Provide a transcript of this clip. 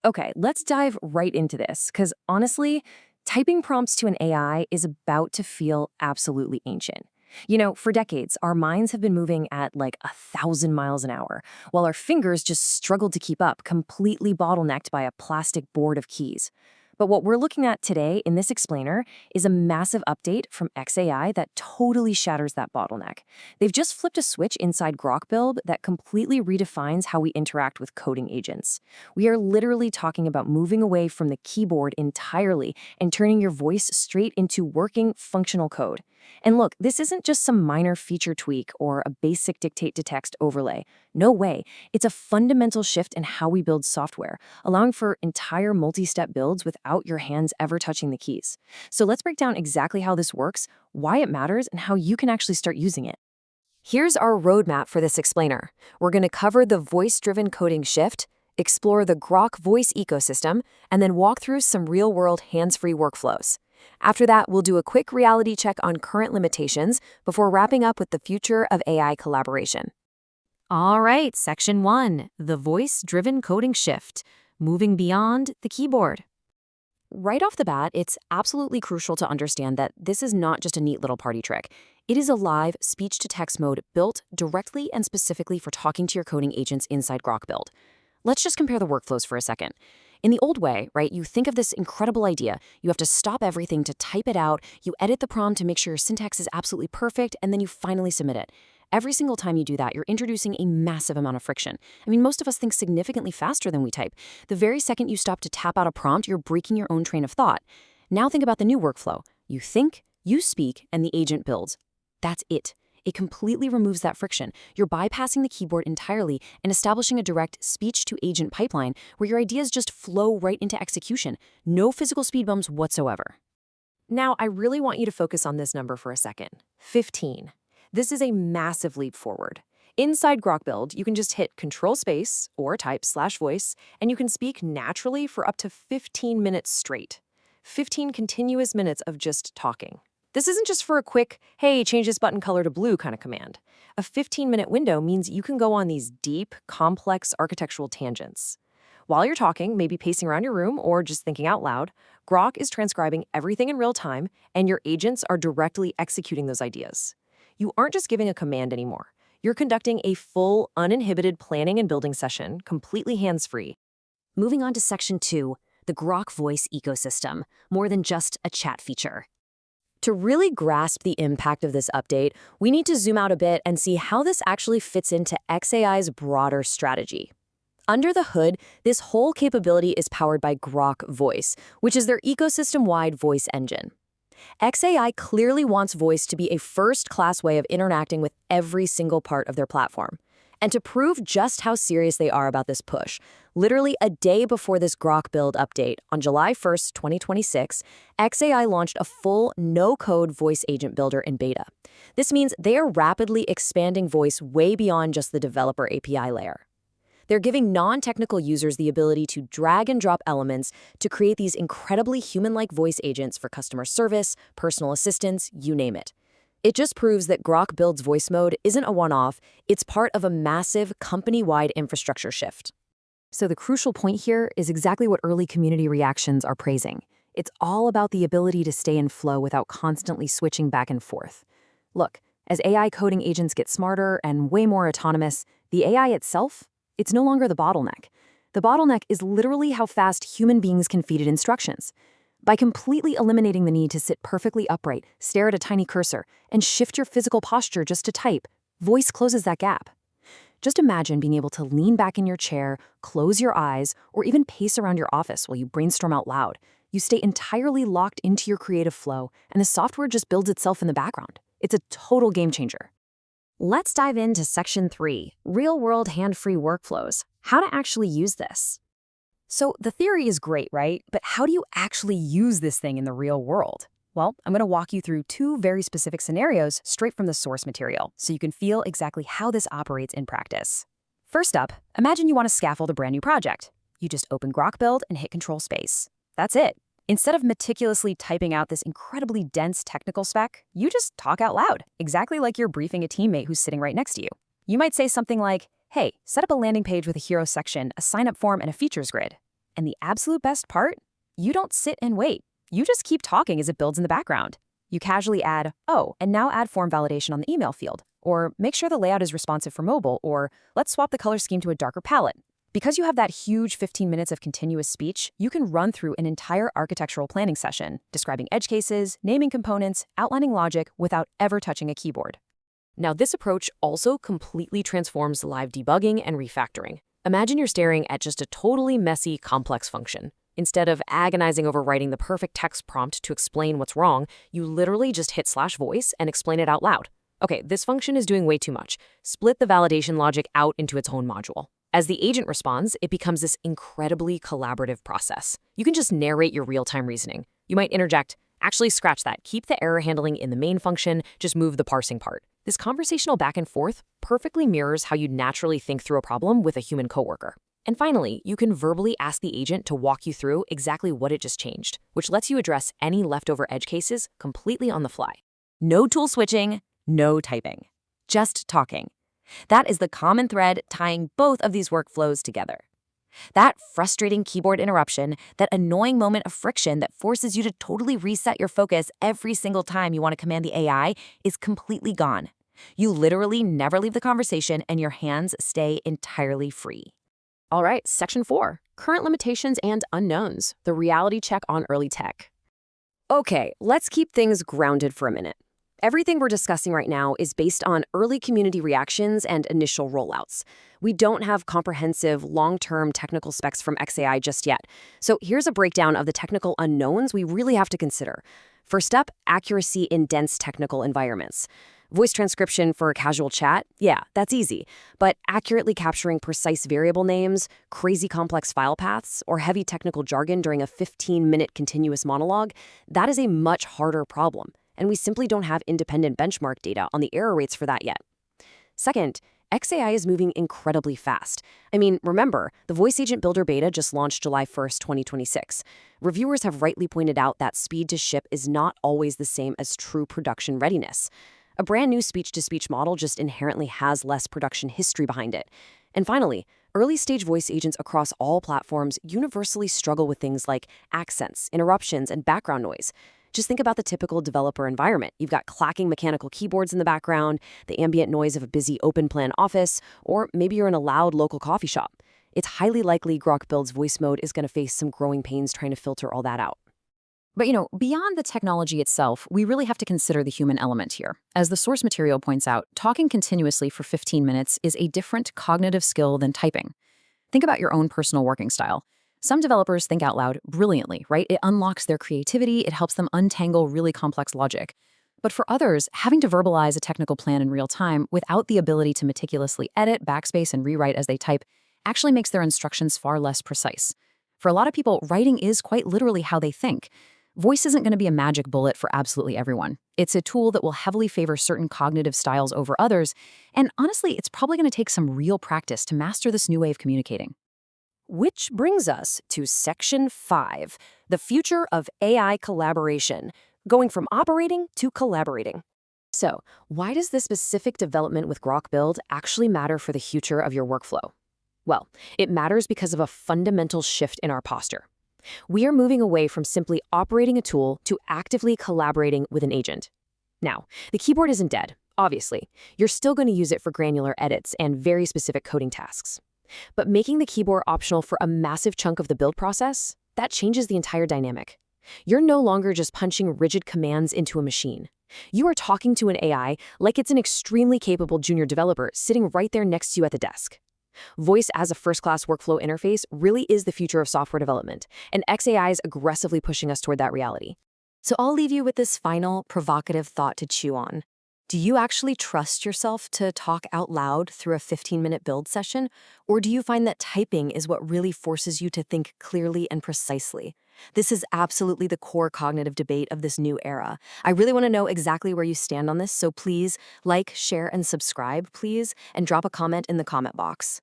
Okay, let's dive right into this, because honestly, typing prompts to an AI is about to feel absolutely ancient. For decades, our minds have been moving at like 1,000 miles an hour, while our fingers just struggled to keep up, completely bottlenecked by a plastic board of keys. But what we're looking at today in this explainer is a massive update from XAI that totally shatters that bottleneck. They've just flipped a switch inside Grok Build that completely redefines how we interact with coding agents. We are literally talking about moving away from the keyboard entirely and turning your voice straight into working, functional code. And look, this isn't just some minor feature tweak or a basic dictate-to-text overlay. No way. It's a fundamental shift in how we build software, allowing for entire multi-step builds without your hands ever touching the keys. So let's break down exactly how this works, why it matters, and how you can actually start using it. Here's our roadmap for this explainer. We're going to cover the voice-driven coding shift, explore the Grok Voice ecosystem, and then walk through some real-world hands-free workflows. After that, we'll do a quick reality check on current limitations before wrapping up with the future of AI collaboration. All right, Section 1, the voice-driven coding shift, moving beyond the keyboard. Right off the bat, it's absolutely crucial to understand that this is not just a neat little party trick. It is a live speech-to-text mode built directly and specifically for talking to your coding agents inside Grok Build. Let's just compare the workflows for a second. In the old way, right, you think of this incredible idea. You have to stop everything to type it out, you edit the prompt to make sure your syntax is absolutely perfect, and then you finally submit it. Every single time you do that, you're introducing a massive amount of friction. I mean, most of us think significantly faster than we type. The very second you stop to tap out a prompt, you're breaking your own train of thought. Now think about the new workflow. You think, you speak, and the agent builds. That's it. It completely removes that friction. You're bypassing the keyboard entirely and establishing a direct speech-to-agent pipeline where your ideas just flow right into execution. No physical speed bumps whatsoever. Now, I really want you to focus on this number for a second. 15. This is a massive leap forward. Inside Grok Build, you can just hit Ctrl Space or type /voice, and you can speak naturally for up to 15 minutes straight. 15 continuous minutes of just talking. This isn't just for a quick, hey, change this button color to blue kind of command. A 15-minute window means you can go on these deep, complex architectural tangents. While you're talking, maybe pacing around your room or just thinking out loud, Grok is transcribing everything in real time, and your agents are directly executing those ideas. You aren't just giving a command anymore. You're conducting a full, uninhibited planning and building session, completely hands-free. Moving on to Section 2, the Grok Voice ecosystem, more than just a chat feature. To really grasp the impact of this update, we need to zoom out a bit and see how this actually fits into XAI's broader strategy. Under the hood, this whole capability is powered by Grok Voice, which is their ecosystem-wide voice engine. XAI clearly wants voice to be a first-class way of interacting with every single part of their platform. And to prove just how serious they are about this push, literally a day before this Grok Build update, on July 1st, 2026, XAI launched a full no-code voice agent builder in beta. This means they are rapidly expanding voice way beyond just the developer API layer. They're giving non-technical users the ability to drag and drop elements to create these incredibly human-like voice agents for customer service, personal assistance, you name it. It just proves that Grok Build's voice mode isn't a one-off, it's part of a massive company-wide infrastructure shift. So the crucial point here is exactly what early community reactions are praising. It's all about the ability to stay in flow without constantly switching back and forth. Look, as AI coding agents get smarter and way more autonomous, the AI itself, it's no longer the bottleneck. The bottleneck is literally how fast human beings can feed it instructions. By completely eliminating the need to sit perfectly upright, stare at a tiny cursor, and shift your physical posture just to type, voice closes that gap. Just imagine being able to lean back in your chair, close your eyes, or even pace around your office while you brainstorm out loud. You stay entirely locked into your creative flow, and the software just builds itself in the background. It's a total game changer. Let's dive into Section 3, real-world hand-free workflows. How to actually use this. So the theory is great, right? But how do you actually use this thing in the real world? Well, I'm going to walk you through two very specific scenarios straight from the source material, so you can feel exactly how this operates in practice. First up, imagine you want to scaffold a brand new project. You just open Grok Build and hit Ctrl Space. That's it. Instead of meticulously typing out this incredibly dense technical spec, you just talk out loud, exactly like you're briefing a teammate who's sitting right next to you. You might say something like, hey, set up a landing page with a hero section, a sign-up form, and a features grid. And the absolute best part? You don't sit and wait. You just keep talking as it builds in the background. You casually add, oh, and now add form validation on the email field, or make sure the layout is responsive for mobile, or let's swap the color scheme to a darker palette. Because you have that huge 15 minutes of continuous speech, you can run through an entire architectural planning session, describing edge cases, naming components, outlining logic without ever touching a keyboard. Now, this approach also completely transforms live debugging and refactoring. Imagine you're staring at just a totally messy, complex function. Instead of agonizing over writing the perfect text prompt to explain what's wrong, you literally just hit /voice and explain it out loud. Okay, this function is doing way too much. Split the validation logic out into its own module. As the agent responds, it becomes this incredibly collaborative process. You can just narrate your real-time reasoning. You might interject, actually scratch that, keep the error handling in the main function, just move the parsing part. This conversational back and forth perfectly mirrors how you'd naturally think through a problem with a human coworker. And finally, you can verbally ask the agent to walk you through exactly what it just changed, which lets you address any leftover edge cases completely on the fly. No tool switching, no typing. Just talking. That is the common thread tying both of these workflows together. That frustrating keyboard interruption, that annoying moment of friction that forces you to totally reset your focus every single time you want to command the AI is completely gone. You literally never leave the conversation and your hands stay entirely free. All right, Section 4, Current Limitations and Unknowns, the reality check on early tech. Okay, let's keep things grounded for a minute. Everything we're discussing right now is based on early community reactions and initial rollouts. We don't have comprehensive, long-term technical specs from XAI just yet. So here's a breakdown of the technical unknowns we really have to consider. First up, accuracy in dense technical environments. Voice transcription for casual chat? Yeah, that's easy. But accurately capturing precise variable names, crazy complex file paths, or heavy technical jargon during a 15-minute continuous monologue, that is a much harder problem. And we simply don't have independent benchmark data on the error rates for that yet. Second, XAI is moving incredibly fast. I mean, remember, the Voice Agent Builder beta just launched July 1st, 2026. Reviewers have rightly pointed out that speed to ship is not always the same as true production readiness. A brand new speech-to-speech model just inherently has less production history behind it. And finally, early-stage voice agents across all platforms universally struggle with things like accents, interruptions, and background noise. Just think about the typical developer environment. You've got clacking mechanical keyboards in the background, the ambient noise of a busy open-plan office, or maybe you're in a loud local coffee shop. It's highly likely Grok Build's voice mode is going to face some growing pains trying to filter all that out. But beyond the technology itself, we really have to consider the human element here. As the source material points out, talking continuously for 15 minutes is a different cognitive skill than typing. Think about your own personal working style. Some developers think out loud brilliantly, right? It unlocks their creativity, it helps them untangle really complex logic. But for others, having to verbalize a technical plan in real time without the ability to meticulously edit, backspace, and rewrite as they type actually makes their instructions far less precise. For a lot of people, writing is quite literally how they think. Voice isn't going to be a magic bullet for absolutely everyone. It's a tool that will heavily favor certain cognitive styles over others, and honestly, it's probably going to take some real practice to master this new way of communicating. Which brings us to Section 5, the future of AI collaboration, going from operating to collaborating. So, why does this specific development with Grok Build actually matter for the future of your workflow? Well, it matters because of a fundamental shift in our posture. We are moving away from simply operating a tool to actively collaborating with an agent. Now, the keyboard isn't dead, obviously. You're still going to use it for granular edits and very specific coding tasks. But making the keyboard optional for a massive chunk of the build process, that changes the entire dynamic. You're no longer just punching rigid commands into a machine. You are talking to an AI like it's an extremely capable junior developer sitting right there next to you at the desk. Voice as a first-class workflow interface really is the future of software development, and XAI is aggressively pushing us toward that reality. So I'll leave you with this final, provocative thought to chew on. Do you actually trust yourself to talk out loud through a 15-minute build session? Or do you find that typing is what really forces you to think clearly and precisely? This is absolutely the core cognitive debate of this new era. I really want to know exactly where you stand on this, so please like, share, and subscribe, please, and drop a comment in the comment box.